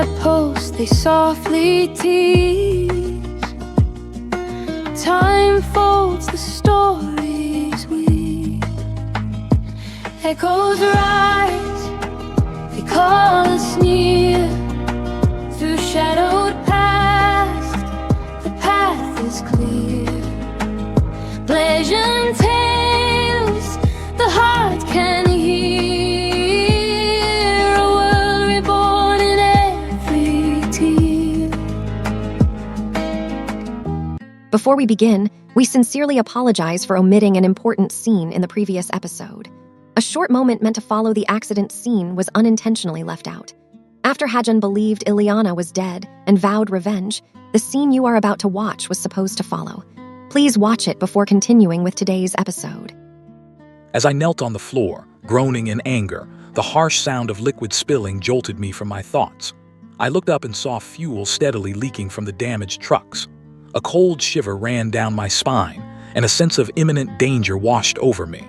bedposts they softly tease. Time folds the stories we echoes rise, they call us near. Through shadowed past, the path is clear. Legend tales the heart can hear. A world reborn in every tear. Before we begin, we sincerely apologize for omitting an important scene in the previous episode. A short moment meant to follow the accident scene was unintentionally left out. After Hajun believed Ileana was dead and vowed revenge, the scene you are about to watch was supposed to follow. Please watch it before continuing with today's episode. As I knelt on the floor, groaning in anger, the harsh sound of liquid spilling jolted me from my thoughts. I looked up and saw fuel steadily leaking from the damaged trucks. A cold shiver ran down my spine, and a sense of imminent danger washed over me.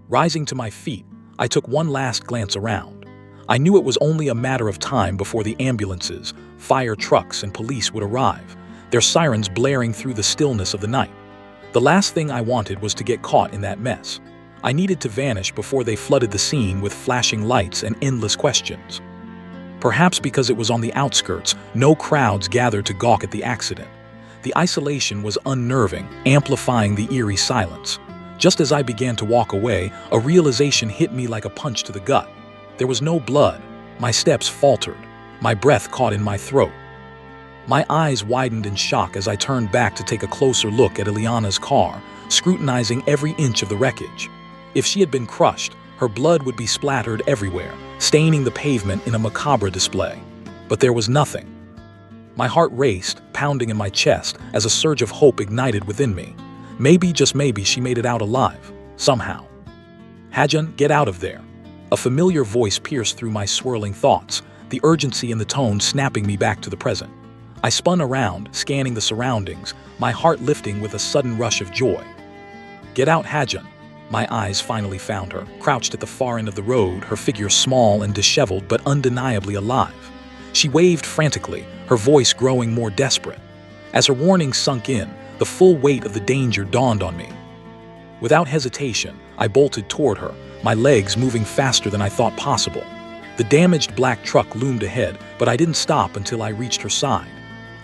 Rising to my feet, I took one last glance around. I knew it was only a matter of time before the ambulances, fire trucks, and police would arrive, their sirens blaring through the stillness of the night. The last thing I wanted was to get caught in that mess. I needed to vanish before they flooded the scene with flashing lights and endless questions. Perhaps because it was on the outskirts, no crowds gathered to gawk at the accident. The isolation was unnerving, amplifying the eerie silence. Just as I began to walk away, a realization hit me like a punch to the gut. There was no blood. My steps faltered. My breath caught in my throat. My eyes widened in shock as I turned back to take a closer look at Ileana's car, scrutinizing every inch of the wreckage. If she had been crushed, her blood would be splattered everywhere, staining the pavement in a macabre display. But there was nothing. My heart raced, pounding in my chest as a surge of hope ignited within me. Maybe, just maybe, she made it out alive, somehow. Hajun, get out of there. A familiar voice pierced through my swirling thoughts, the urgency in the tone snapping me back to the present. I spun around, scanning the surroundings, my heart lifting with a sudden rush of joy. Get out, Hajun. My eyes finally found her, crouched at the far end of the road, her figure small and disheveled but undeniably alive. She waved frantically, her voice growing more desperate. As her warning sunk in, the full weight of the danger dawned on me. Without hesitation, I bolted toward her, my legs moving faster than I thought possible. The damaged black truck loomed ahead, but I didn't stop until I reached her side.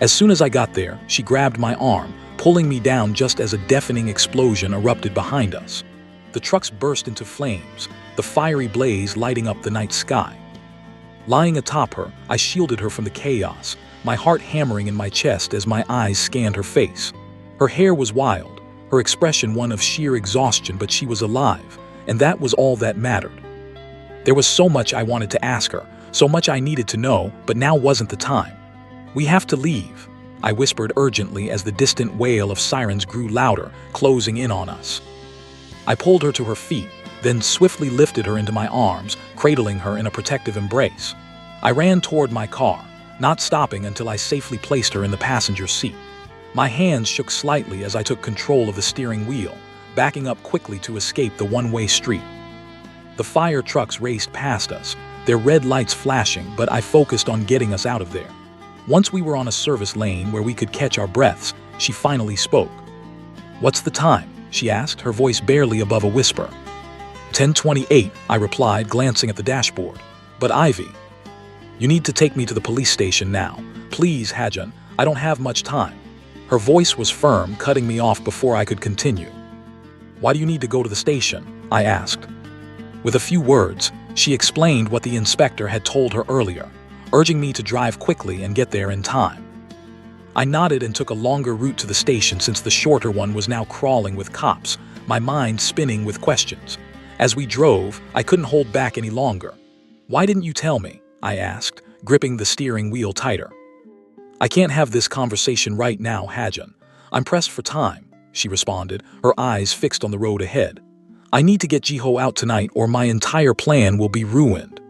As soon as I got there, she grabbed my arm, pulling me down just as a deafening explosion erupted behind us. The trucks burst into flames, the fiery blaze lighting up the night sky. Lying atop her, I shielded her from the chaos, my heart hammering in my chest as my eyes scanned her face. Her hair was wild, her expression one of sheer exhaustion, but she was alive, and that was all that mattered. There was so much I wanted to ask her, so much I needed to know, but now wasn't the time. We have to leave, I whispered urgently as the distant wail of sirens grew louder, closing in on us. I pulled her to her feet, then swiftly lifted her into my arms, cradling her in a protective embrace. I ran toward my car, not stopping until I safely placed her in the passenger seat. My hands shook slightly as I took control of the steering wheel, backing up quickly to escape the one-way street. The fire trucks raced past us, their red lights flashing, but I focused on getting us out of there. Once we were on a service lane where we could catch our breaths, she finally spoke. "What's the time?" she asked, her voice barely above a whisper. 10:28, I replied, glancing at the dashboard. "But Ivy, you need to take me to the police station now. Please, Hajun, I don't have much time." Her voice was firm, cutting me off before I could continue. "Why do you need to go to the station?" I asked. With a few words, she explained what the inspector had told her earlier, urging me to drive quickly and get there in time. I nodded and took a longer route to the station since the shorter one was now crawling with cops, my mind spinning with questions. As we drove, I couldn't hold back any longer. "Why didn't you tell me?" I asked, gripping the steering wheel tighter. "I can't have this conversation right now, Hajun. I'm pressed for time," she responded, her eyes fixed on the road ahead. "I need to get Jiho out tonight or my entire plan will be ruined."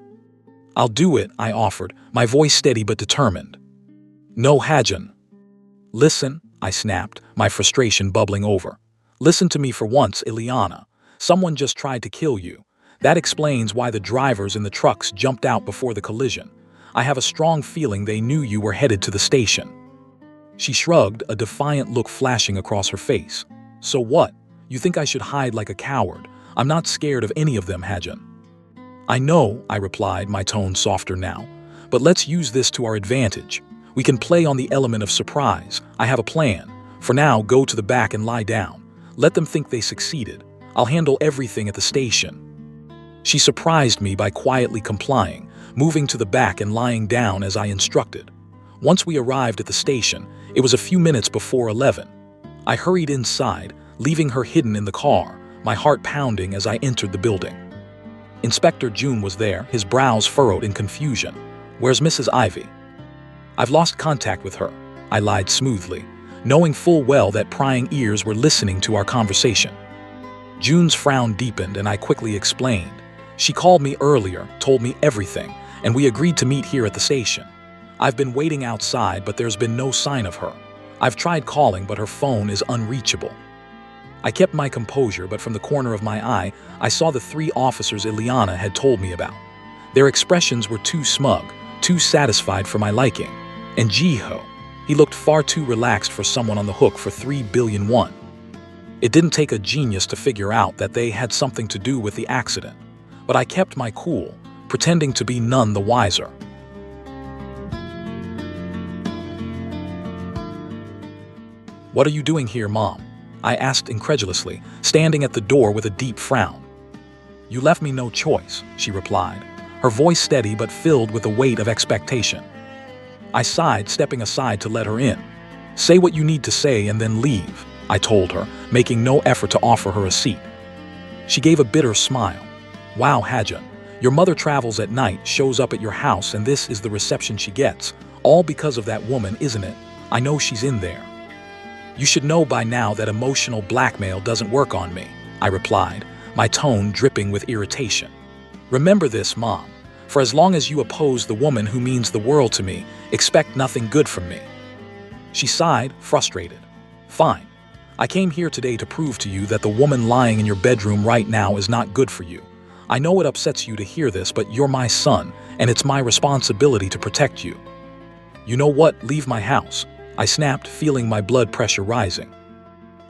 "I'll do it," I offered, my voice steady but determined. "No, Hajun." "Listen," I snapped, my frustration bubbling over. "Listen to me for once, Ileana. Someone just tried to kill you. That explains why the drivers in the trucks jumped out before the collision. I have a strong feeling they knew you were headed to the station." She shrugged, a defiant look flashing across her face. "So what? You think I should hide like a coward? I'm not scared of any of them, Hajan." "I know," I replied, my tone softer now. "But let's use this to our advantage. We can play on the element of surprise. I have a plan. For now, go to the back and lie down. Let them think they succeeded. I'll handle everything at the station." She surprised me by quietly complying, moving to the back and lying down as I instructed. Once we arrived at the station, it was a few minutes before 11. I hurried inside, leaving her hidden in the car, my heart pounding as I entered the building. Inspector June was there, his brows furrowed in confusion. "Where's Mrs. Ivy?" "I've lost contact with her," I lied smoothly, knowing full well that prying ears were listening to our conversation. June's frown deepened and I quickly explained. "She called me earlier, told me everything, and we agreed to meet here at the station. I've been waiting outside, but there's been no sign of her. I've tried calling, but her phone is unreachable." I kept my composure, but from the corner of my eye, I saw the 3 officers Ileana had told me about. Their expressions were too smug, too satisfied for my liking. And Jiho, he looked far too relaxed for someone on the hook for 3 billion won. It didn't take a genius to figure out that they had something to do with the accident. But I kept my cool, pretending to be none the wiser. "What are you doing here, Mom?" I asked incredulously, standing at the door with a deep frown. "You left me no choice," she replied, her voice steady but filled with the weight of expectation. I sighed, stepping aside to let her in. "Say what you need to say and then leave," I told her, making no effort to offer her a seat. She gave a bitter smile. "Wow, Hajan, your mother travels at night, shows up at your house, and this is the reception she gets. All because of that woman, isn't it? I know she's in there." "You should know by now that emotional blackmail doesn't work on me," I replied, my tone dripping with irritation. "Remember this, Mom. For as long as you oppose the woman who means the world to me, expect nothing good from me." She sighed, frustrated. "Fine. I came here today to prove to you that the woman lying in your bedroom right now is not good for you. I know it upsets you to hear this, but you're my son, and it's my responsibility to protect you." "You know what? Leave my house," I snapped, feeling my blood pressure rising.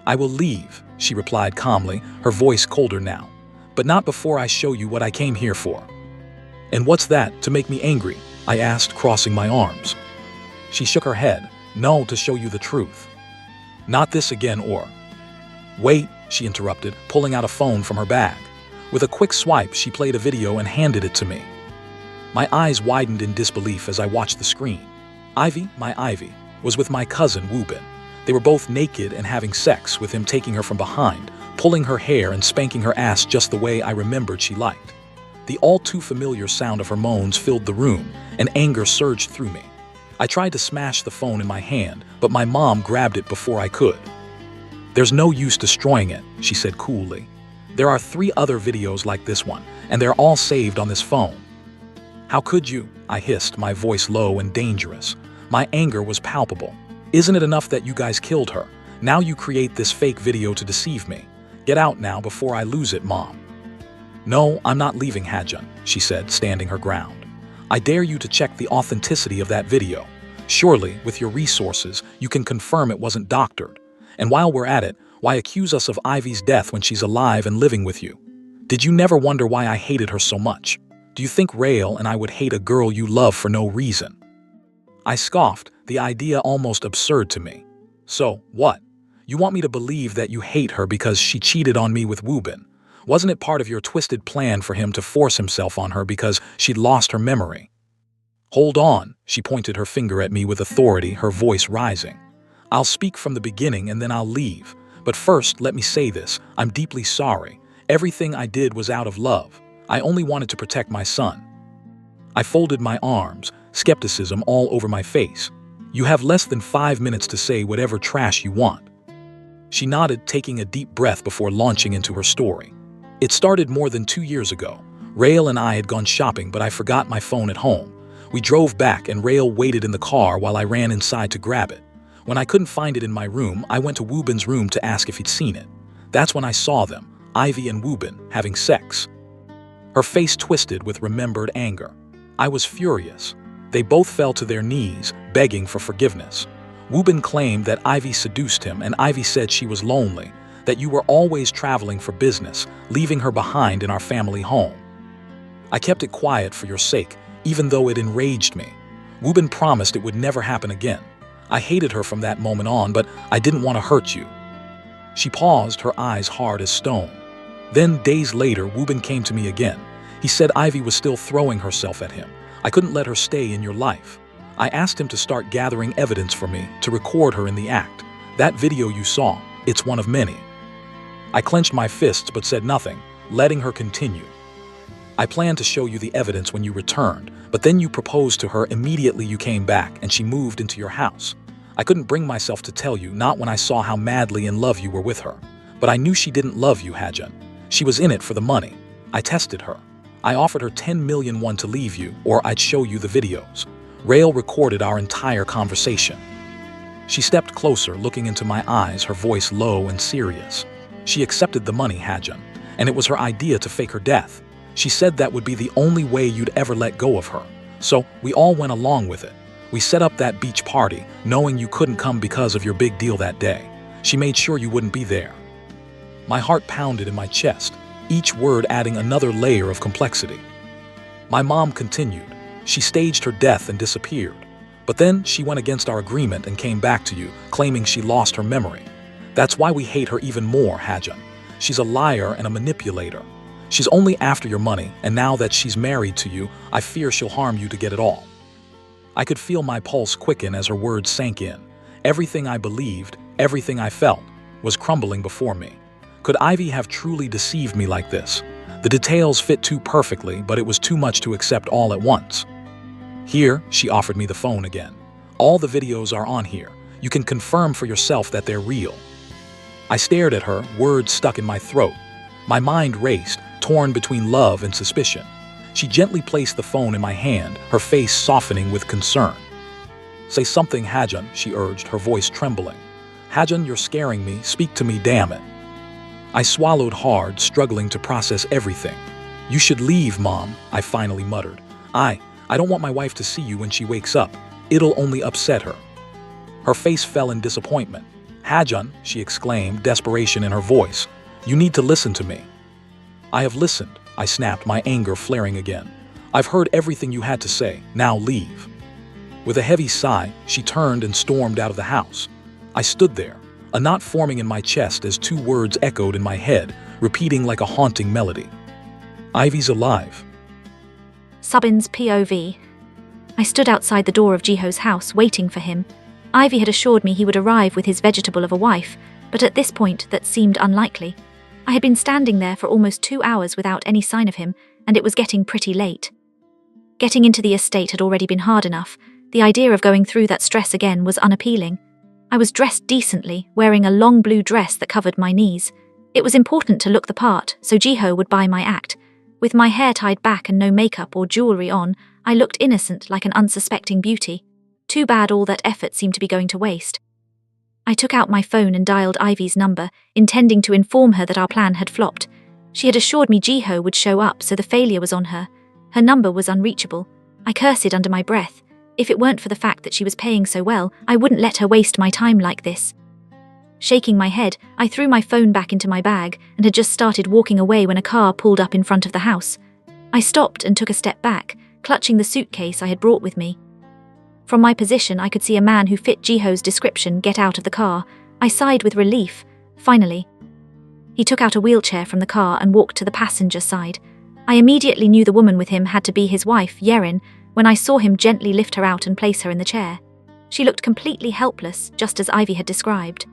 "I will leave," she replied calmly, her voice colder now. "But not before I show you what I came here for." "And what's that, to make me angry?" I asked, crossing my arms. She shook her head. "No, to show you the truth." "Not this again, or—" "Wait," she interrupted, pulling out a phone from her bag. With a quick swipe, she played a video and handed it to me. My eyes widened in disbelief as I watched the screen. Ivy, my Ivy, was with my cousin Woobin. They were both naked and having sex, with him taking her from behind, pulling her hair and spanking her ass just the way I remembered she liked. The all-too-familiar sound of her moans filled the room, and anger surged through me. I tried to smash the phone in my hand, but my mom grabbed it before I could. "There's no use destroying it," she said coolly. "There are 3 other videos like this one, and they're all saved on this phone." "How could you?" I hissed, my voice low and dangerous. My anger was palpable. "Isn't it enough that you guys killed her? Now you create this fake video to deceive me. Get out now before I lose it, Mom." "No, I'm not leaving, Hajan," she said, standing her ground. "I dare you to check the authenticity of that video. Surely, with your resources, you can confirm it wasn't doctored. And while we're at it, why accuse us of Ivy's death when she's alive and living with you? Did you never wonder why I hated her so much? Do you think Rael and I would hate a girl you love for no reason?" I scoffed, the idea almost absurd to me. "So, what? You want me to believe that you hate her because she cheated on me with Woobin? Wasn't it part of your twisted plan for him to force himself on her because she'd lost her memory?" "Hold on," she pointed her finger at me with authority, her voice rising. "I'll speak from the beginning and then I'll leave. But first, let me say this, I'm deeply sorry. Everything I did was out of love. I only wanted to protect my son." I folded my arms, skepticism all over my face. "You have less than 5 minutes to say whatever trash you want." She nodded, taking a deep breath before launching into her story. "It started more than 2 years ago. Rael and I had gone shopping, but I forgot my phone at home. We drove back and Rael waited in the car while I ran inside to grab it. When I couldn't find it in my room, I went to Woobin's room to ask if he'd seen it. That's when I saw them, Ivy and Woobin, having sex." Her face twisted with remembered anger. I was furious. They both fell to their knees, begging for forgiveness. Woo-bin claimed that Ivy seduced him, and Ivy said she was lonely, that you were always traveling for business, leaving her behind in our family home. I kept it quiet for your sake, even though it enraged me. Woo-bin promised it would never happen again. I hated her from that moment on, but I didn't want to hurt you. She paused, her eyes hard as stone. Then, days later, Woo-bin came to me again. He said Ivy was still throwing herself at him. I couldn't let her stay in your life. I asked him to start gathering evidence for me, to record her in the act. That video you saw, it's one of many. I clenched my fists but said nothing, letting her continue. I planned to show you the evidence when you returned, but then you proposed to her immediately you came back and she moved into your house. I couldn't bring myself to tell you, not when I saw how madly in love you were with her. But I knew she didn't love you, Hajun. She was in it for the money. I tested her. I offered her 10 million won to leave you, or I'd show you the videos. Rail recorded our entire conversation. She stepped closer, looking into my eyes, her voice low and serious. She accepted the money, Hajun, and it was her idea to fake her death. She said that would be the only way you'd ever let go of her. So we all went along with it. We set up that beach party, knowing you couldn't come because of your big deal that day. She made sure you wouldn't be there. My heart pounded in my chest, each word adding another layer of complexity. My mom continued. She staged her death and disappeared. But then she went against our agreement and came back to you, claiming she lost her memory. That's why we hate her even more, Hajun. She's a liar and a manipulator. She's only after your money, and now that she's married to you, I fear she'll harm you to get it all. I could feel my pulse quicken as her words sank in. Everything I believed, everything I felt, was crumbling before me. Could Ivy have truly deceived me like this? The details fit too perfectly, but it was too much to accept all at once. Here, she offered me the phone again. All the videos are on here. You can confirm for yourself that they're real. I stared at her, words stuck in my throat. My mind raced, torn between love and suspicion. She gently placed the phone in my hand, her face softening with concern. Say something, Hajun, she urged, her voice trembling. Hajun, you're scaring me. Speak to me, damn it. I swallowed hard, struggling to process everything. You should leave, Mom, I finally muttered. I don't want my wife to see you when she wakes up. It'll only upset her. Her face fell in disappointment. Hajun, she exclaimed, desperation in her voice. You need to listen to me. I have listened, I snapped, my anger flaring again. I've heard everything you had to say. Now leave. With a heavy sigh, she turned and stormed out of the house. I stood there, a knot forming in my chest as two words echoed in my head, repeating like a haunting melody. Ivy's alive. Subin's POV. I stood outside the door of Jiho's house, waiting for him. Ivy had assured me he would arrive with his vegetable of a wife, but at this point that seemed unlikely. I had been standing there for almost 2 hours without any sign of him, and it was getting pretty late. Getting into the estate had already been hard enough. The idea of going through that stress again was unappealing. I was dressed decently, wearing a long blue dress that covered my knees. It was important to look the part, so Jiho would buy my act. With my hair tied back and no makeup or jewelry on, I looked innocent like an unsuspecting beauty. Too bad all that effort seemed to be going to waste. I took out my phone and dialed Ivy's number, intending to inform her that our plan had flopped. She had assured me Jiho would show up, so the failure was on her. Her number was unreachable. I cursed under my breath. If it weren't for the fact that she was paying so well, I wouldn't let her waste my time like this. Shaking my head, I threw my phone back into my bag and had just started walking away when a car pulled up in front of the house. I stopped and took a step back, clutching the suitcase I had brought with me. From my position, I could see a man who fit Jiho's description get out of the car. I sighed with relief. Finally. He took out a wheelchair from the car and walked to the passenger side. I immediately knew the woman with him had to be his wife, Yerin, when I saw him gently lift her out and place her in the chair. She looked completely helpless, just as Ivy had described.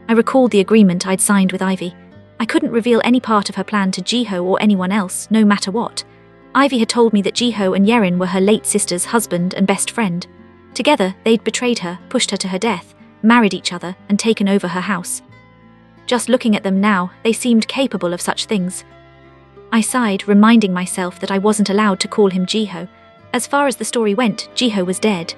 I recalled the agreement I'd signed with Ivy. I couldn't reveal any part of her plan to Jiho or anyone else, no matter what. Ivy had told me that Jiho and Yerin were her late sister's husband and best friend. Together, they'd betrayed her, pushed her to her death, married each other, and taken over her house. Just looking at them now, they seemed capable of such things. I sighed, reminding myself that I wasn't allowed to call him Jiho. As far as the story went, Jiho was dead.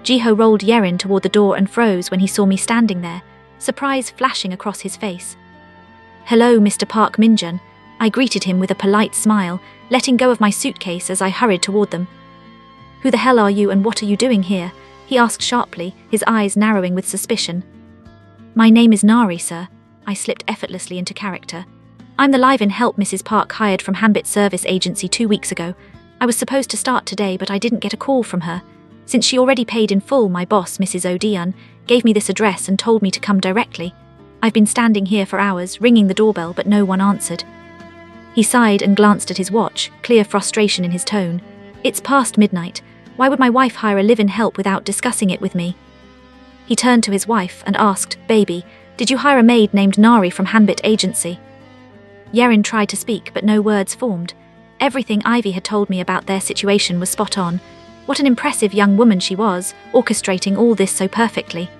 Jiho rolled Yerin toward the door and froze when he saw me standing there, surprise flashing across his face. "Hello, Mr. Park Minjun," I greeted him with a polite smile, letting go of my suitcase as I hurried toward them. Who the hell are you and what are you doing here? He asked sharply, his eyes narrowing with suspicion. My name is Nari, sir. I slipped effortlessly into character. I'm the live-in help Mrs. Park hired from Hambit Service Agency 2 weeks ago. I was supposed to start today, but I didn't get a call from her. Since she already paid in full, my boss, Mrs. Odion, gave me this address and told me to come directly. I've been standing here for hours, ringing the doorbell, but no one answered. He sighed and glanced at his watch, clear frustration in his tone. It's past midnight. Why would my wife hire a live-in help without discussing it with me? He turned to his wife and asked, Baby, did you hire a maid named Nari from Hambit Agency? Yerin tried to speak, but no words formed. Everything Ivy had told me about their situation was spot on. What an impressive young woman she was, orchestrating all this so perfectly.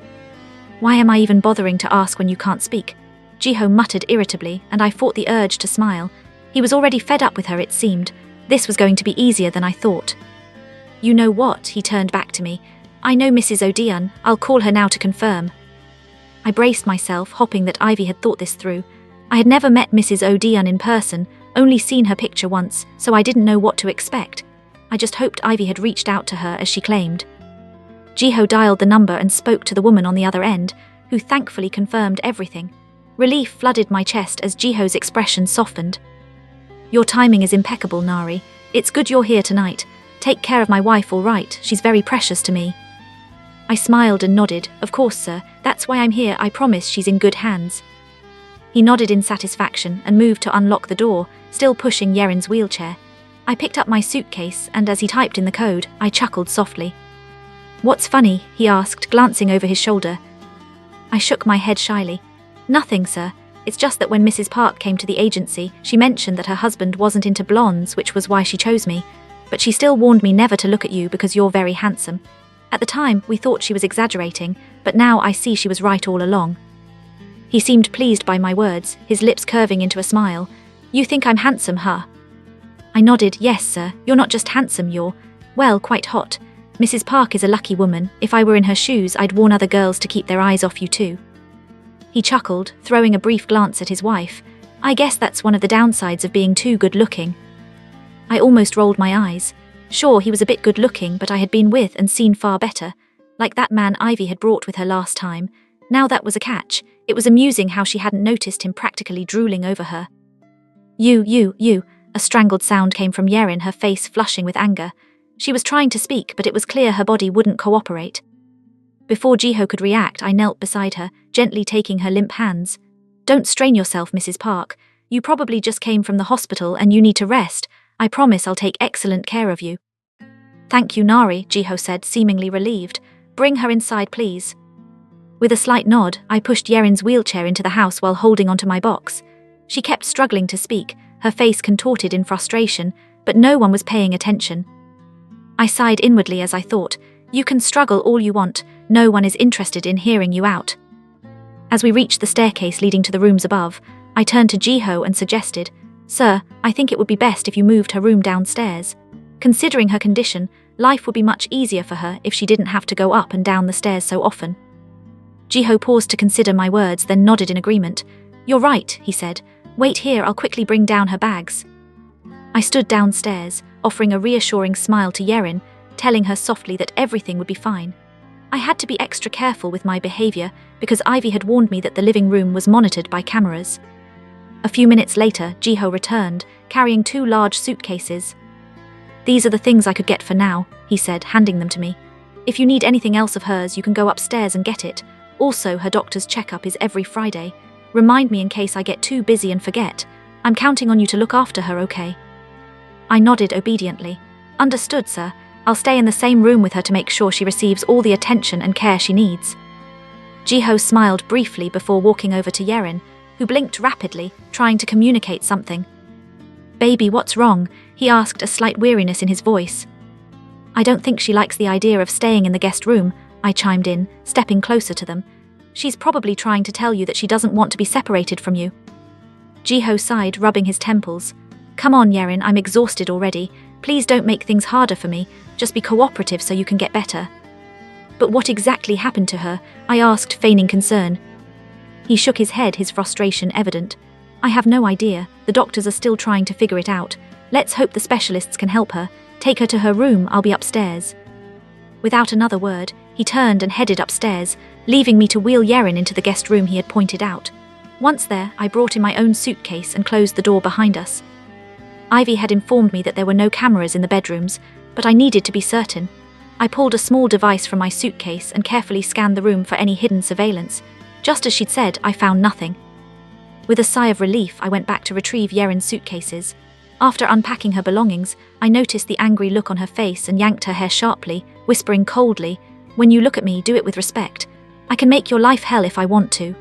Why am I even bothering to ask when you can't speak? Jiho muttered irritably, and I fought the urge to smile. He was already fed up with her, it seemed. This was going to be easier than I thought. You know what? He turned back to me. I know Mrs. Odion. I'll call her now to confirm. I braced myself, hoping that Ivy had thought this through. I had never met Mrs. Odion in person, only seen her picture once, so I didn't know what to expect. I just hoped Ivy had reached out to her as she claimed. Jiho dialed the number and spoke to the woman on the other end, who thankfully confirmed everything. Relief flooded my chest as Jiho's expression softened. Your timing is impeccable, Nari. It's good you're here tonight. Take care of my wife, all right? She's very precious to me. I smiled and nodded. Of course, sir. That's why I'm here. I promise she's in good hands. He nodded in satisfaction and moved to unlock the door, still pushing Yerin's wheelchair. I picked up my suitcase, and as he typed in the code, I chuckled softly. What's funny? He asked, glancing over his shoulder. I shook my head shyly. Nothing, sir. It's just that when Mrs. Park came to the agency, she mentioned that her husband wasn't into blondes, which was why she chose me. But she still warned me never to look at you because you're very handsome. At the time, we thought she was exaggerating, but now I see she was right all along. He seemed pleased by my words, his lips curving into a smile. You think I'm handsome, huh? I nodded. Yes, sir. You're not just handsome, you're, well, quite hot. Mrs. Park is a lucky woman. If I were in her shoes, I'd warn other girls to keep their eyes off you too. He chuckled, throwing a brief glance at his wife. I guess that's one of the downsides of being too good-looking. I almost rolled my eyes. Sure, he was a bit good-looking, but I had been with and seen far better. Like that man Ivy had brought with her last time. Now that was a catch. It was amusing how she hadn't noticed him practically drooling over her. You. A strangled sound came from Yerin, her face flushing with anger. She was trying to speak, but it was clear her body wouldn't cooperate. Before Jiho could react, I knelt beside her, gently taking her limp hands. Don't strain yourself, Mrs. Park. You probably just came from the hospital and you need to rest. I promise I'll take excellent care of you. Thank you, Nari, Jiho said, seemingly relieved. Bring her inside, please. With a slight nod, I pushed Yerin's wheelchair into the house while holding onto my box. She kept struggling to speak, her face contorted in frustration, but no one was paying attention. I sighed inwardly as I thought, you can struggle all you want, no one is interested in hearing you out. As we reached the staircase leading to the rooms above, I turned to Jiho and suggested, Sir, I think it would be best if you moved her room downstairs. Considering her condition, life would be much easier for her if she didn't have to go up and down the stairs so often. Jiho paused to consider my words, then nodded in agreement. You're right, he said. Wait here, I'll quickly bring down her bags. I stood downstairs, offering a reassuring smile to Yerin, telling her softly that everything would be fine. I had to be extra careful with my behavior because Ivy had warned me that the living room was monitored by cameras. A few minutes later, Jiho returned, carrying 2 large suitcases. These are the things I could get for now, he said, handing them to me. If you need anything else of hers, you can go upstairs and get it. Also, her doctor's checkup is every Friday. Remind me in case I get too busy and forget. I'm counting on you to look after her, okay? I nodded obediently. Understood, sir. I'll stay in the same room with her to make sure she receives all the attention and care she needs. Jiho smiled briefly before walking over to Yerin, who blinked rapidly, trying to communicate something. Baby, what's wrong? He asked, a slight weariness in his voice. I don't think she likes the idea of staying in the guest room, I chimed in, stepping closer to them. She's probably trying to tell you that she doesn't want to be separated from you. Jiho sighed, rubbing his temples. Come on, Yerin, I'm exhausted already. Please don't make things harder for me. Just be cooperative so you can get better. But what exactly happened to her? I asked, feigning concern. He shook his head, his frustration evident. I have no idea. The doctors are still trying to figure it out. Let's hope the specialists can help her. Take her to her room, I'll be upstairs." Without another word, he turned and headed upstairs, leaving me to wheel Yerin into the guest room he had pointed out. Once there, I brought in my own suitcase and closed the door behind us. Ivy had informed me that there were no cameras in the bedrooms, but I needed to be certain. I pulled a small device from my suitcase and carefully scanned the room for any hidden surveillance. Just as she'd said, I found nothing. With a sigh of relief, I went back to retrieve Yerin's suitcases. After unpacking her belongings, I noticed the angry look on her face and yanked her hair sharply, whispering coldly, "When you look at me, do it with respect. I can make your life hell if I want to."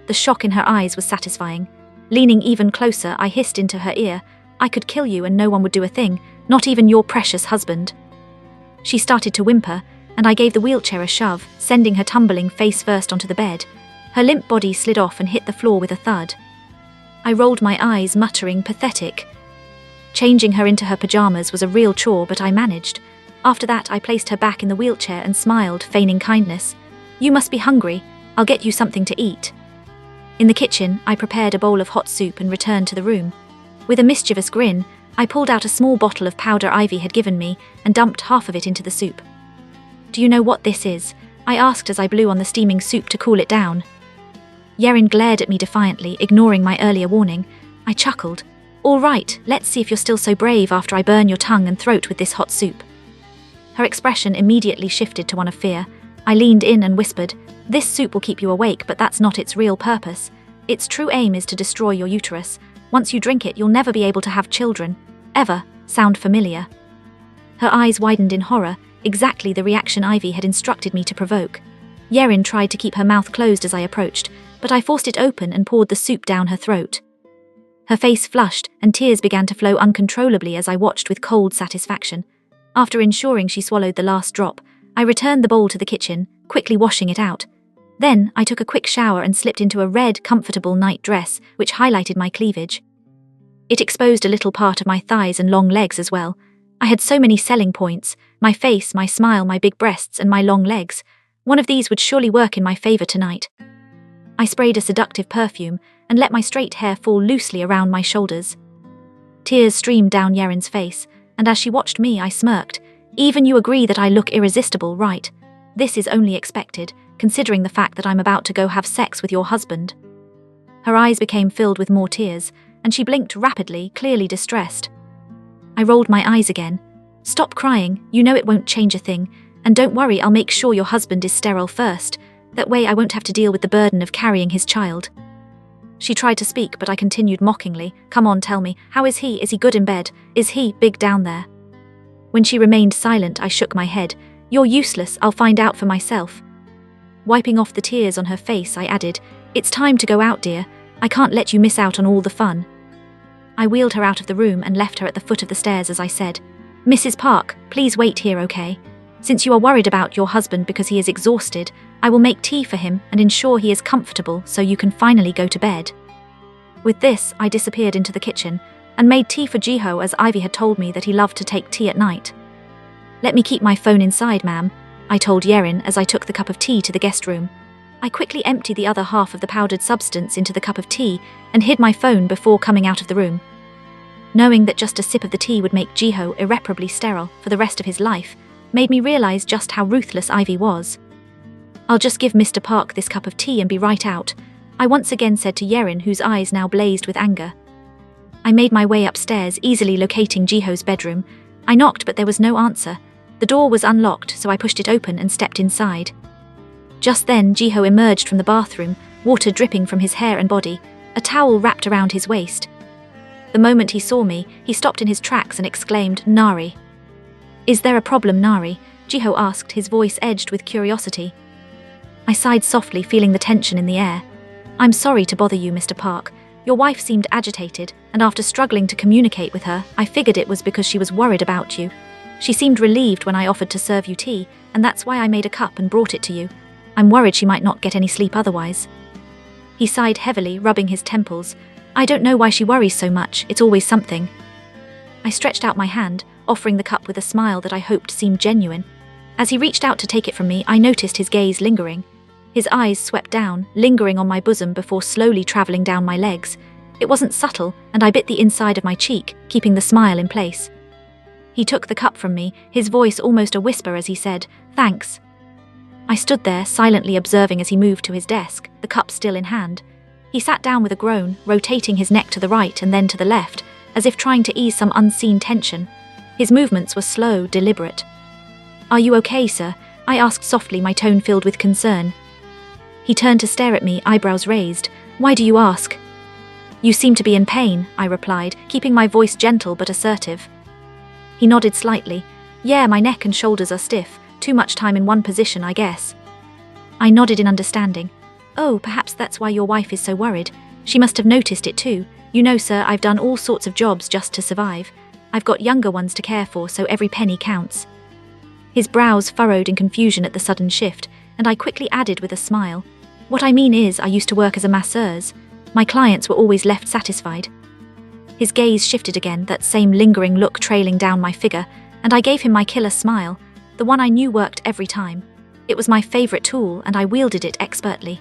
The shock in her eyes was satisfying. Leaning even closer, I hissed into her ear, "I could kill you and no one would do a thing, not even your precious husband." She started to whimper, and I gave the wheelchair a shove, sending her tumbling face first onto the bed. Her limp body slid off and hit the floor with a thud. I rolled my eyes, muttering, "Pathetic." Changing her into her pajamas was a real chore, but I managed. After that, I placed her back in the wheelchair and smiled, feigning kindness. "You must be hungry. I'll get you something to eat." In the kitchen, I prepared a bowl of hot soup and returned to the room. With a mischievous grin, I pulled out a small bottle of powder Ivy had given me and dumped half of it into the soup. "Do you know what this is?" I asked as I blew on the steaming soup to cool it down. Yerin glared at me defiantly, ignoring my earlier warning. I chuckled. "All right, let's see if you're still so brave after I burn your tongue and throat with this hot soup." Her expression immediately shifted to one of fear. I leaned in and whispered, "This soup will keep you awake, but that's not its real purpose. Its true aim is to destroy your uterus. Once you drink it, you'll never be able to have children. Ever. Sound familiar?" Her eyes widened in horror, exactly the reaction Ivy had instructed me to provoke. Yerin tried to keep her mouth closed as I approached, but I forced it open and poured the soup down her throat. Her face flushed, and tears began to flow uncontrollably as I watched with cold satisfaction. After ensuring she swallowed the last drop, I returned the bowl to the kitchen, quickly washing it out. Then, I took a quick shower and slipped into a red, comfortable night dress, which highlighted my cleavage. It exposed a little part of my thighs and long legs as well. I had so many selling points: my face, my smile, my big breasts, and my long legs. One of these would surely work in my favor tonight. I sprayed a seductive perfume and let my straight hair fall loosely around my shoulders. Tears streamed down Yerin's face, and as she watched me, I smirked. "Even you agree that I look irresistible, right? This is only expected, considering the fact that I'm about to go have sex with your husband." Her eyes became filled with more tears, and she blinked rapidly, clearly distressed. I rolled my eyes again. "Stop crying, you know it won't change a thing, and don't worry, I'll make sure your husband is sterile first. That way I won't have to deal with the burden of carrying his child." She tried to speak, but I continued mockingly, "Come on, tell me, how is he? Is he good in bed? Is he big down there?" When she remained silent, I shook my head. "You're useless, I'll find out for myself." Wiping off the tears on her face, I added, "It's time to go out, dear. I can't let you miss out on all the fun." I wheeled her out of the room and left her at the foot of the stairs as I said, "Mrs. Park, please wait here, okay? Since you are worried about your husband because he is exhausted, I will make tea for him and ensure he is comfortable so you can finally go to bed." With this, I disappeared into the kitchen and made tea for Jiho as Ivy had told me that he loved to take tea at night. "Let me keep my phone inside, ma'am," I told Yerin as I took the cup of tea to the guest room. I quickly emptied the other half of the powdered substance into the cup of tea and hid my phone before coming out of the room. Knowing that just a sip of the tea would make Jiho irreparably sterile for the rest of his life made me realize just how ruthless Ivy was. "I'll just give Mr. Park this cup of tea and be right out," I once again said to Yerin, whose eyes now blazed with anger. I made my way upstairs, easily locating Jiho's bedroom. I knocked, but there was no answer. The door was unlocked, so I pushed it open and stepped inside. Just then, Jiho emerged from the bathroom, water dripping from his hair and body, a towel wrapped around his waist. The moment he saw me, he stopped in his tracks and exclaimed, "Nari." "Is there a problem, Nari?" Jiho asked, his voice edged with curiosity. I sighed softly, feeling the tension in the air. "I'm sorry to bother you, Mr. Park. Your wife seemed agitated, and after struggling to communicate with her, I figured it was because she was worried about you. She seemed relieved when I offered to serve you tea, and that's why I made a cup and brought it to you. I'm worried she might not get any sleep otherwise." He sighed heavily, rubbing his temples. "I don't know why she worries so much, it's always something." I stretched out my hand, offering the cup with a smile that I hoped seemed genuine. As he reached out to take it from me, I noticed his gaze lingering. His eyes swept down, lingering on my bosom before slowly traveling down my legs. It wasn't subtle, and I bit the inside of my cheek, keeping the smile in place. He took the cup from me, his voice almost a whisper as he said, "Thanks." I stood there, silently observing as he moved to his desk, the cup still in hand. He sat down with a groan, rotating his neck to the right and then to the left, as if trying to ease some unseen tension. His movements were slow, deliberate. "Are you okay, sir?" I asked softly, my tone filled with concern. He turned to stare at me, eyebrows raised. "Why do you ask?" "You seem to be in pain," I replied, keeping my voice gentle but assertive. He nodded slightly. "Yeah, my neck and shoulders are stiff. Too much time in one position, I guess." I nodded in understanding. "Oh, perhaps that's why your wife is so worried. She must have noticed it too. You know, sir, I've done all sorts of jobs just to survive. I've got younger ones to care for, so every penny counts." His brows furrowed in confusion at the sudden shift, and I quickly added with a smile, "What I mean is, I used to work as a masseuse. My clients were always left satisfied." His gaze shifted again, that same lingering look trailing down my figure, and I gave him my killer smile, the one I knew worked every time. It was my favorite tool, and I wielded it expertly.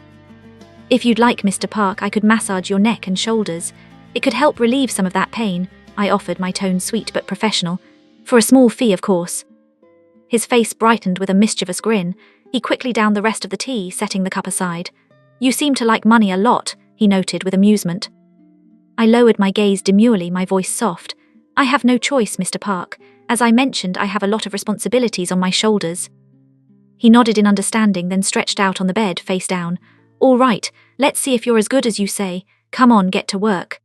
"If you'd like, Mr. Park, I could massage your neck and shoulders. It could help relieve some of that pain," I offered, my tone sweet but professional. "For a small fee, of course." His face brightened with a mischievous grin. He quickly downed the rest of the tea, setting the cup aside. "You seem to like money a lot," he noted with amusement. I lowered my gaze demurely, my voice soft. "I have no choice, Mr. Park. As I mentioned, I have a lot of responsibilities on my shoulders." He nodded in understanding, then stretched out on the bed, face down. "All right, let's see if you're as good as you say. Come on, get to work."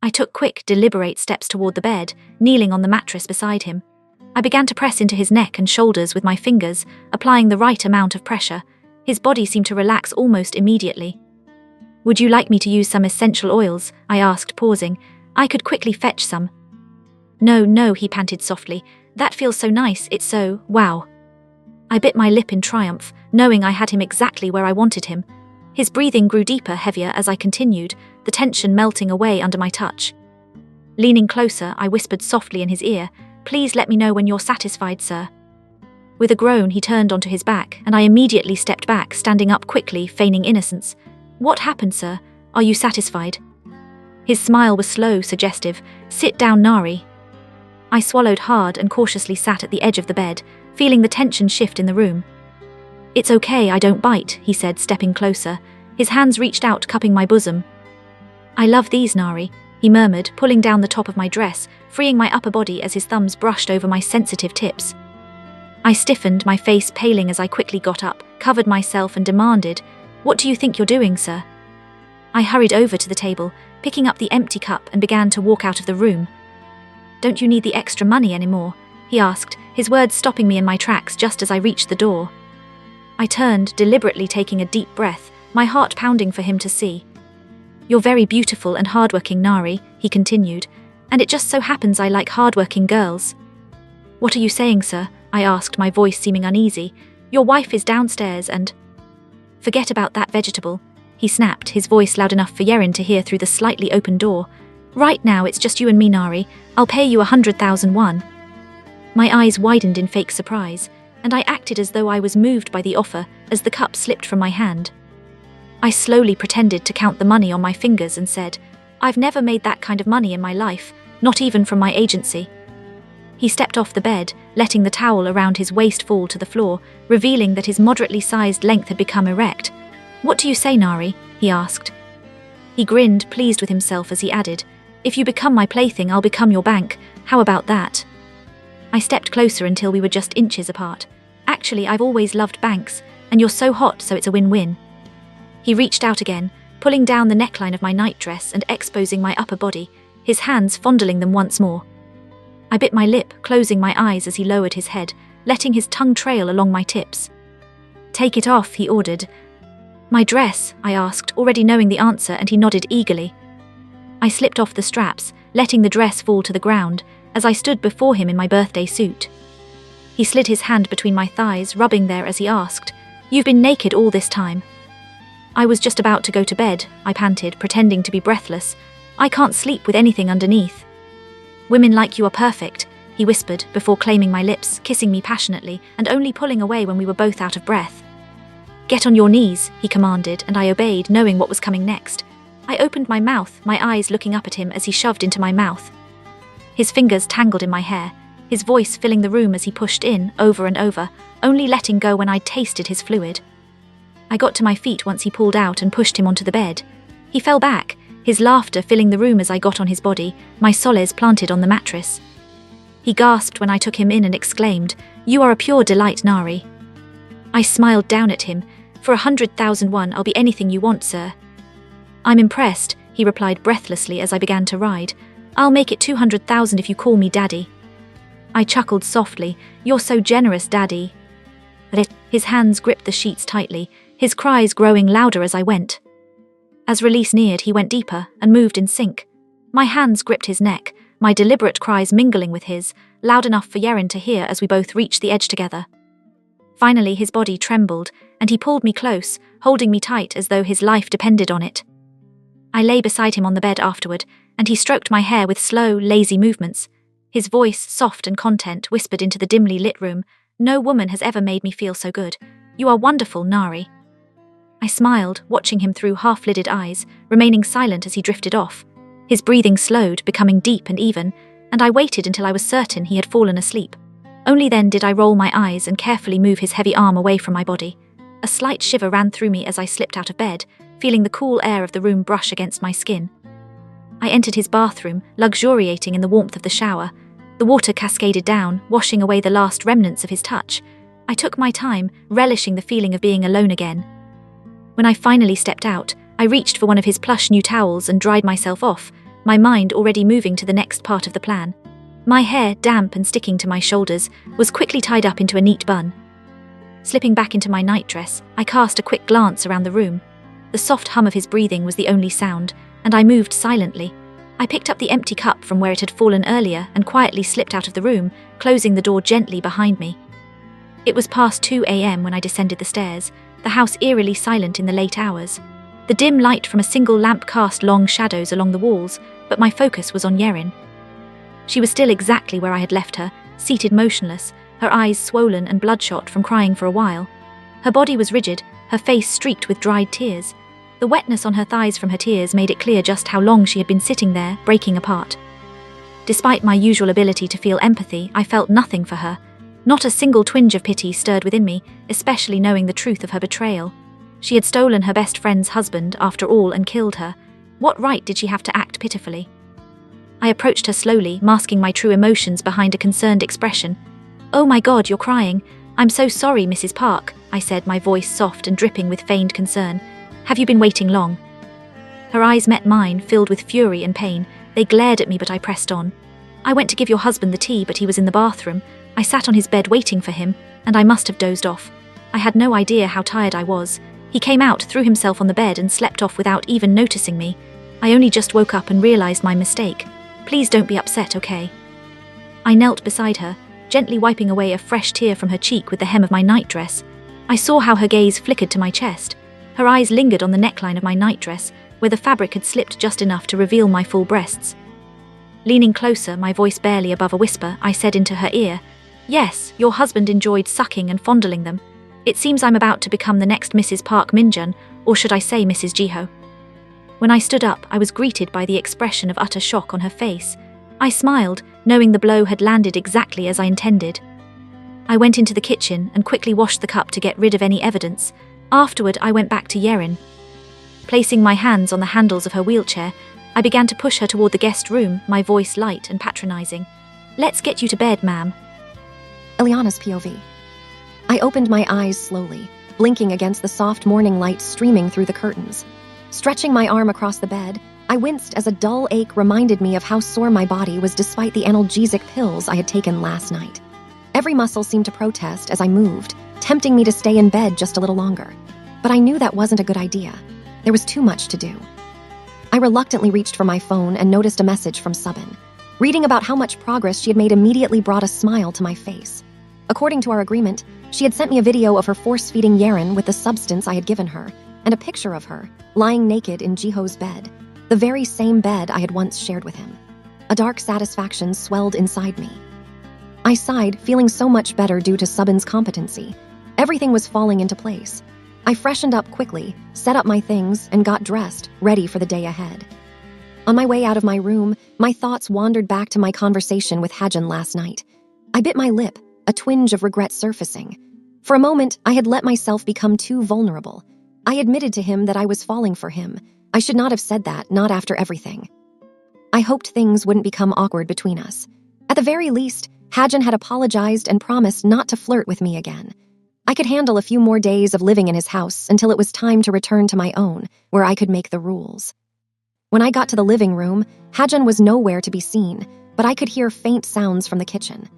I took quick, deliberate steps toward the bed, kneeling on the mattress beside him. I began to press into his neck and shoulders with my fingers, applying the right amount of pressure. His body seemed to relax almost immediately. "Would you like me to use some essential oils?" I asked, pausing. "I could quickly fetch some." No, he panted softly. "That feels so nice, it's so, wow." I bit my lip in triumph, knowing I had him exactly where I wanted him. His breathing grew deeper, heavier as I continued, the tension melting away under my touch. Leaning closer, I whispered softly in his ear, "Please let me know when you're satisfied, sir." With a groan, he turned onto his back, and I immediately stepped back, standing up quickly, feigning innocence. "What happened, sir? Are you satisfied?" His smile was slow, suggestive. "Sit down, Nari." I swallowed hard and cautiously sat at the edge of the bed, feeling the tension shift in the room. "It's okay, I don't bite," he said, stepping closer. His hands reached out, cupping my bosom. "I love these, Nari," he murmured, pulling down the top of my dress, freeing my upper body as his thumbs brushed over my sensitive tips. I stiffened, my face paling as I quickly got up, covered myself and demanded, "What do you think you're doing, sir?" I hurried over to the table, picking up the empty cup, and began to walk out of the room. "Don't you need the extra money anymore?" he asked, his words stopping me in my tracks just as I reached the door. I turned, deliberately taking a deep breath, my heart pounding for him to see. "You're very beautiful and hardworking, Nari," he continued, "and it just so happens I like hardworking girls." "What are you saying, sir?" I asked, my voice seeming uneasy. "Your wife is downstairs and—" "Forget about that vegetable," he snapped, his voice loud enough for Yerin to hear through the slightly open door. "Right now it's just you and me, Nari. I'll pay you 100,000 won." My eyes widened in fake surprise, and I acted as though I was moved by the offer as the cup slipped from my hand. I slowly pretended to count the money on my fingers and said, "I've never made that kind of money in my life, not even from my agency." He stepped off the bed, letting the towel around his waist fall to the floor, revealing that his moderately sized length had become erect. "What do you say, Nari?" he asked. He grinned, pleased with himself as he added, "If you become my plaything, I'll become your bank. How about that?" I stepped closer until we were just inches apart. "Actually, I've always loved banks, and you're so hot, so it's a win-win." He reached out again, pulling down the neckline of my nightdress and exposing my upper body, his hands fondling them once more. I bit my lip, closing my eyes as he lowered his head, letting his tongue trail along my tips. "Take it off," he ordered. "My dress?" I asked, already knowing the answer, and he nodded eagerly. I slipped off the straps, letting the dress fall to the ground, as I stood before him in my birthday suit. He slid his hand between my thighs, rubbing there as he asked, "You've been naked all this time?" "I was just about to go to bed," I panted, pretending to be breathless. "I can't sleep with anything underneath." "Women like you are perfect," he whispered, before claiming my lips, kissing me passionately, and only pulling away when we were both out of breath. "Get on your knees," he commanded, and I obeyed, knowing what was coming next. I opened my mouth, my eyes looking up at him as he shoved into my mouth. His fingers tangled in my hair, his voice filling the room as he pushed in, over and over, only letting go when I'd tasted his fluid. I got to my feet once he pulled out and pushed him onto the bed. He fell back, his laughter filling the room as I got on his body, my soles planted on the mattress. He gasped when I took him in and exclaimed, "You are a pure delight, Nari." I smiled down at him. "For 100,001, I'll be anything you want, sir." "I'm impressed," he replied breathlessly as I began to ride. "I'll make it 200,000 if you call me Daddy." I chuckled softly. "You're so generous, Daddy." His hands gripped the sheets tightly, his cries growing louder as I went. As release neared, he went deeper and moved in sync. My hands gripped his neck, my deliberate cries mingling with his, loud enough for Yerin to hear as we both reached the edge together. Finally, his body trembled, and he pulled me close, holding me tight as though his life depended on it. I lay beside him on the bed afterward, and he stroked my hair with slow, lazy movements. His voice, soft and content, whispered into the dimly lit room, "No woman has ever made me feel so good. You are wonderful, Nari." I smiled, watching him through half-lidded eyes, remaining silent as he drifted off. His breathing slowed, becoming deep and even, and I waited until I was certain he had fallen asleep. Only then did I roll my eyes and carefully move his heavy arm away from my body. A slight shiver ran through me as I slipped out of bed, feeling the cool air of the room brush against my skin. I entered his bathroom, luxuriating in the warmth of the shower. The water cascaded down, washing away the last remnants of his touch. I took my time, relishing the feeling of being alone again. When I finally stepped out, I reached for one of his plush new towels and dried myself off, my mind already moving to the next part of the plan. My hair, damp and sticking to my shoulders, was quickly tied up into a neat bun. Slipping back into my nightdress, I cast a quick glance around the room. The soft hum of his breathing was the only sound, and I moved silently. I picked up the empty cup from where it had fallen earlier and quietly slipped out of the room, closing the door gently behind me. It was past 2 a.m. when I descended the stairs, the house eerily silent in the late hours. The dim light from a single lamp cast long shadows along the walls, but my focus was on Yerin. She was still exactly where I had left her, seated motionless, her eyes swollen and bloodshot from crying for a while. Her body was rigid, her face streaked with dried tears. The wetness on her thighs from her tears made it clear just how long she had been sitting there, breaking apart. Despite my usual ability to feel empathy, I felt nothing for her. Not a single twinge of pity stirred within me, especially knowing the truth of her betrayal. She had stolen her best friend's husband, after all, and killed her. What right did she have to act pitifully? I approached her slowly, masking my true emotions behind a concerned expression. "Oh my God, you're crying. I'm so sorry, Mrs. Park," I said, my voice soft and dripping with feigned concern. "Have you been waiting long?" Her eyes met mine, filled with fury and pain. They glared at me, but I pressed on. "I went to give your husband the tea, but he was in the bathroom. I sat on his bed waiting for him, and I must have dozed off. I had no idea how tired I was. He came out, threw himself on the bed, and slept off without even noticing me. I only just woke up and realized my mistake. Please don't be upset, okay?" I knelt beside her, gently wiping away a fresh tear from her cheek with the hem of my nightdress. I saw how her gaze flickered to my chest. Her eyes lingered on the neckline of my nightdress, where the fabric had slipped just enough to reveal my full breasts. Leaning closer, my voice barely above a whisper, I said into her ear, "Yes, your husband enjoyed sucking and fondling them. It seems I'm about to become the next Mrs. Park Minjun, or should I say Mrs. Jiho." When I stood up, I was greeted by the expression of utter shock on her face. I smiled, knowing the blow had landed exactly as I intended. I went into the kitchen and quickly washed the cup to get rid of any evidence. Afterward, I went back to Yerin. Placing my hands on the handles of her wheelchair, I began to push her toward the guest room, my voice light and patronizing. "Let's get you to bed, ma'am." Ileana's POV. I opened my eyes slowly, blinking against the soft morning light streaming through the curtains. Stretching my arm across the bed, I winced as a dull ache reminded me of how sore my body was despite the analgesic pills I had taken last night. Every muscle seemed to protest as I moved, tempting me to stay in bed just a little longer. But I knew that wasn't a good idea. There was too much to do. I reluctantly reached for my phone and noticed a message from Subin. Reading about how much progress she had made immediately brought a smile to my face. According to our agreement, she had sent me a video of her force-feeding Yerin with the substance I had given her, and a picture of her, lying naked in Jiho's bed, the very same bed I had once shared with him. A dark satisfaction swelled inside me. I sighed, feeling so much better due to Subin's competency. Everything was falling into place. I freshened up quickly, set up my things, and got dressed, ready for the day ahead. On my way out of my room, my thoughts wandered back to my conversation with Hajin last night. I bit my lip, a twinge of regret surfacing. For a moment, I had let myself become too vulnerable. I admitted to him that I was falling for him. I should not have said that, not after everything. I hoped things wouldn't become awkward between us. At the very least, Hajan had apologized and promised not to flirt with me again. I could handle a few more days of living in his house until it was time to return to my own, where I could make the rules. When I got to the living room, Hajan was nowhere to be seen, but I could hear faint sounds from the kitchen.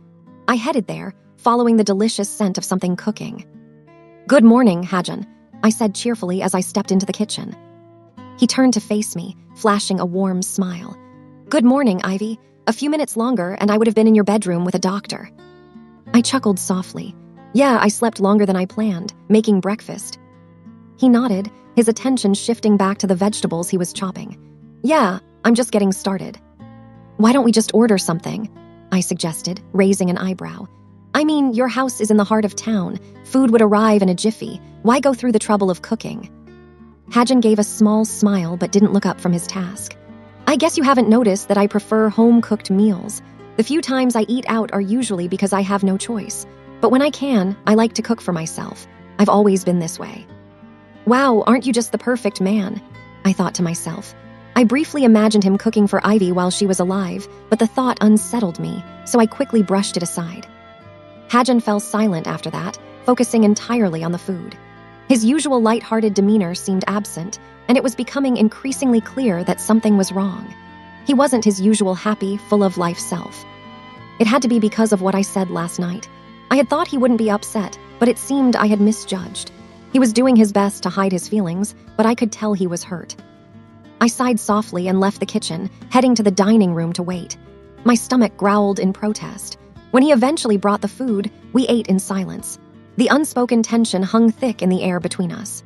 I headed there, following the delicious scent of something cooking. "Good morning, Hajan," I said cheerfully as I stepped into the kitchen. He turned to face me, flashing a warm smile. "Good morning, Ivy. A few minutes longer and I would have been in your bedroom with a doctor." I chuckled softly. "Yeah, I slept longer than I planned, making breakfast." He nodded, his attention shifting back to the vegetables he was chopping. "Yeah, I'm just getting started." "Why don't we just order something?" I suggested, raising an eyebrow. "I mean, your house is in the heart of town. Food would arrive in a jiffy. Why go through the trouble of cooking?" Hajan gave a small smile but didn't look up from his task. "I guess you haven't noticed that I prefer home-cooked meals. The few times I eat out are usually because I have no choice. But when I can, I like to cook for myself. I've always been this way." "Wow, aren't you just the perfect man?" I thought to myself. I briefly imagined him cooking for Ivy while she was alive, but the thought unsettled me, so I quickly brushed it aside. Hajan fell silent after that, focusing entirely on the food. His usual light-hearted demeanor seemed absent, and it was becoming increasingly clear that something was wrong. He wasn't his usual happy, full-of-life self. It had to be because of what I said last night. I had thought he wouldn't be upset, but it seemed I had misjudged. He was doing his best to hide his feelings, but I could tell he was hurt. I sighed softly and left the kitchen, heading to the dining room to wait. My stomach growled in protest. When he eventually brought the food, we ate in silence. The unspoken tension hung thick in the air between us.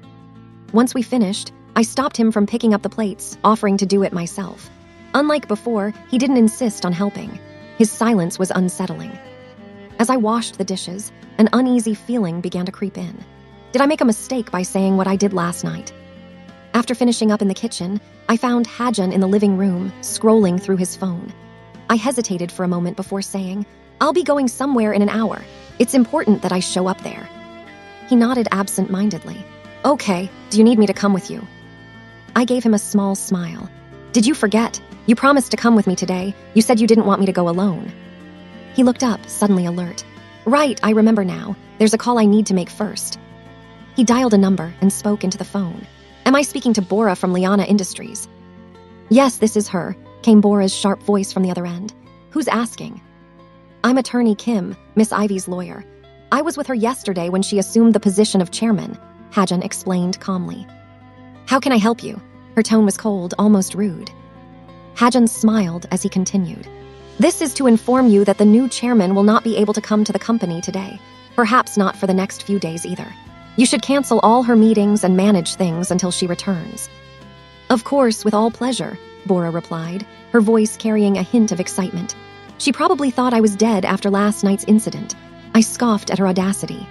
Once we finished, I stopped him from picking up the plates, offering to do it myself. Unlike before, he didn't insist on helping. His silence was unsettling. As I washed the dishes, an uneasy feeling began to creep in. Did I make a mistake by saying what I did last night? After finishing up in the kitchen, I found Hajan in the living room, scrolling through his phone. I hesitated for a moment before saying, "I'll be going somewhere in an hour. It's important that I show up there." He nodded absent-mindedly. "Okay, do you need me to come with you?" I gave him a small smile. "Did you forget? You promised to come with me today. You said you didn't want me to go alone." He looked up, suddenly alert. "Right, I remember now. There's a call I need to make first." He dialed a number and spoke into the phone. "Am I speaking to Bora from Liana Industries?" "Yes, this is her," came Bora's sharp voice from the other end. "Who's asking?" "I'm attorney Kim, Miss Ivy's lawyer. I was with her yesterday when she assumed the position of chairman," Hajan explained calmly. "How can I help you?" Her tone was cold, almost rude. Hajan smiled as he continued. "This is to inform you that the new chairman will not be able to come to the company today. Perhaps not for the next few days either. You should cancel all her meetings and manage things until she returns." "Of course, with all pleasure," Bora replied, her voice carrying a hint of excitement. She probably thought I was dead after last night's incident. I scoffed at her audacity.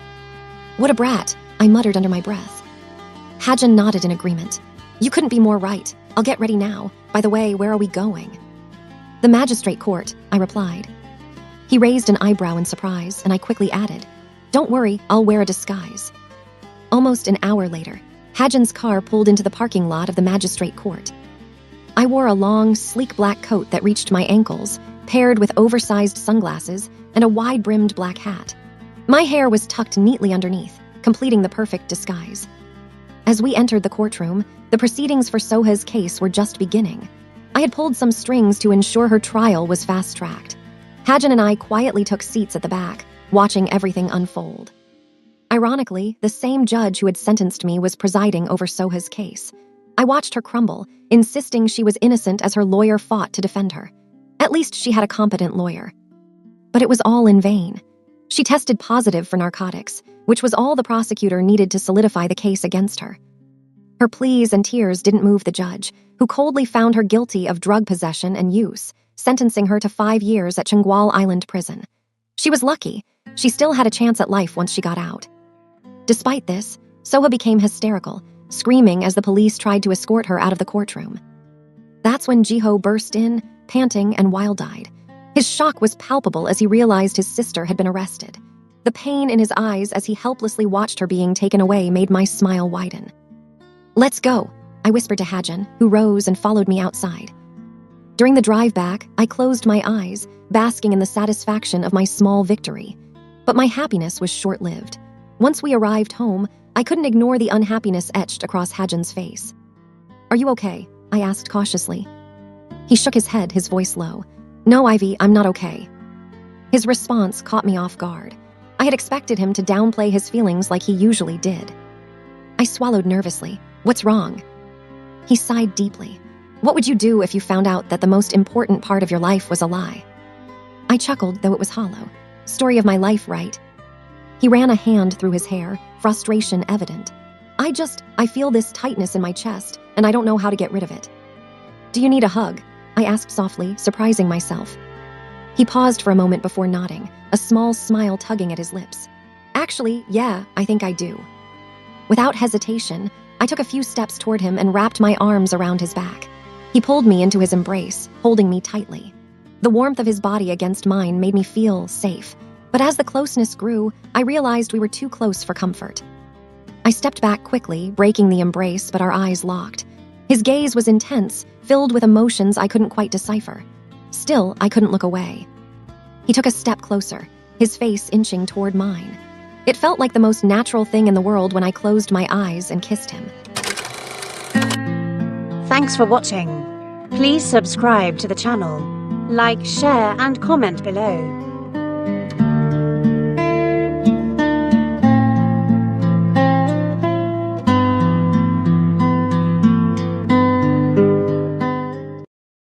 "What a brat," I muttered under my breath. Hajan nodded in agreement. "You couldn't be more right. I'll get ready now. By the way, where are we going?" "The magistrate court," I replied. He raised an eyebrow in surprise, and I quickly added, "Don't worry, I'll wear a disguise." Almost an hour later, Hajan's car pulled into the parking lot of the magistrate court. I wore a long, sleek black coat that reached my ankles, paired with oversized sunglasses and a wide-brimmed black hat. My hair was tucked neatly underneath, completing the perfect disguise. As we entered the courtroom, the proceedings for Soha's case were just beginning. I had pulled some strings to ensure her trial was fast-tracked. Hajan and I quietly took seats at the back, watching everything unfold. Ironically, the same judge who had sentenced me was presiding over Soha's case. I watched her crumble, insisting she was innocent as her lawyer fought to defend her. At least she had a competent lawyer. But it was all in vain. She tested positive for narcotics, which was all the prosecutor needed to solidify the case against her. Her pleas and tears didn't move the judge, who coldly found her guilty of drug possession and use, sentencing her to 5 years at Chingwal Island Prison. She was lucky. She still had a chance at life once she got out. Despite this, Soha became hysterical, screaming as the police tried to escort her out of the courtroom. That's when Jiho burst in, panting and wild-eyed. His shock was palpable as he realized his sister had been arrested. The pain in his eyes as he helplessly watched her being taken away made my smile widen. "Let's go," I whispered to Hajan, who rose and followed me outside. During the drive back, I closed my eyes, basking in the satisfaction of my small victory. But my happiness was short-lived. Once we arrived home, I couldn't ignore the unhappiness etched across Hajan's face. "Are you okay?" I asked cautiously. He shook his head, his voice low. "No, Ivy, I'm not okay." His response caught me off guard. I had expected him to downplay his feelings like he usually did. I swallowed nervously. "What's wrong?" He sighed deeply. "What would you do if you found out that the most important part of your life was a lie?" I chuckled, though it was hollow. "Story of my life, right?" He ran a hand through his hair, frustration evident. I feel this tightness in my chest, and I don't know how to get rid of it." "Do you need a hug?" I asked softly, surprising myself. He paused for a moment before nodding, a small smile tugging at his lips. "Actually, yeah, I think I do." Without hesitation, I took a few steps toward him and wrapped my arms around his back. He pulled me into his embrace, holding me tightly. The warmth of his body against mine made me feel safe, but as the closeness grew, I realized we were too close for comfort. I stepped back quickly, breaking the embrace, but our eyes locked. His gaze was intense, filled with emotions I couldn't quite decipher. Still, I couldn't look away. He took a step closer, his face inching toward mine. It felt like the most natural thing in the world when I closed my eyes and kissed him. Thanks for watching. Please subscribe to the channel, like, share and comment below.